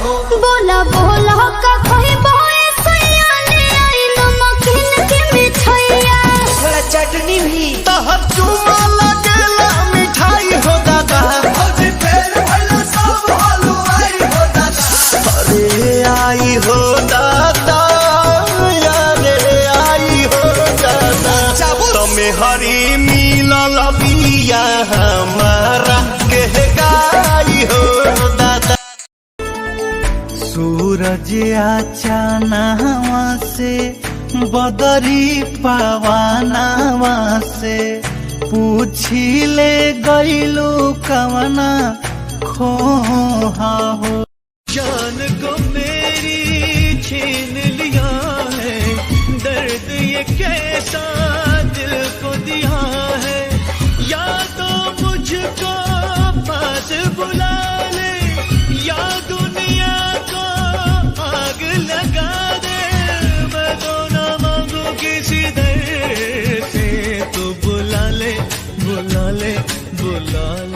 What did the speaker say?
बोला बोला का कोई बोए सयाने आई नमकीन के मिठाइया थोड़ा चटनी भी तहर चुमा लगेला मिठाई हो दादा भौजी फेर भइलो सब हलवाई हो दादा अरे आई हो दादा अरे आई हो दादा तमे हरी मिलल बिया हमारा के गाई हो दादा। सूरज आचानवा से बदरी पवनवा से पूछी ले गईलू कवना खोहा हो। जान को मेरी छीन लिया है, दर्द ये कैसा दिल को दिया है, या तो मुझको पास बुला ले या दुनिया को आग लगा दे, मैं तो ना मांगू किसी दर से, तू बुला ले बुला ले बुला ले।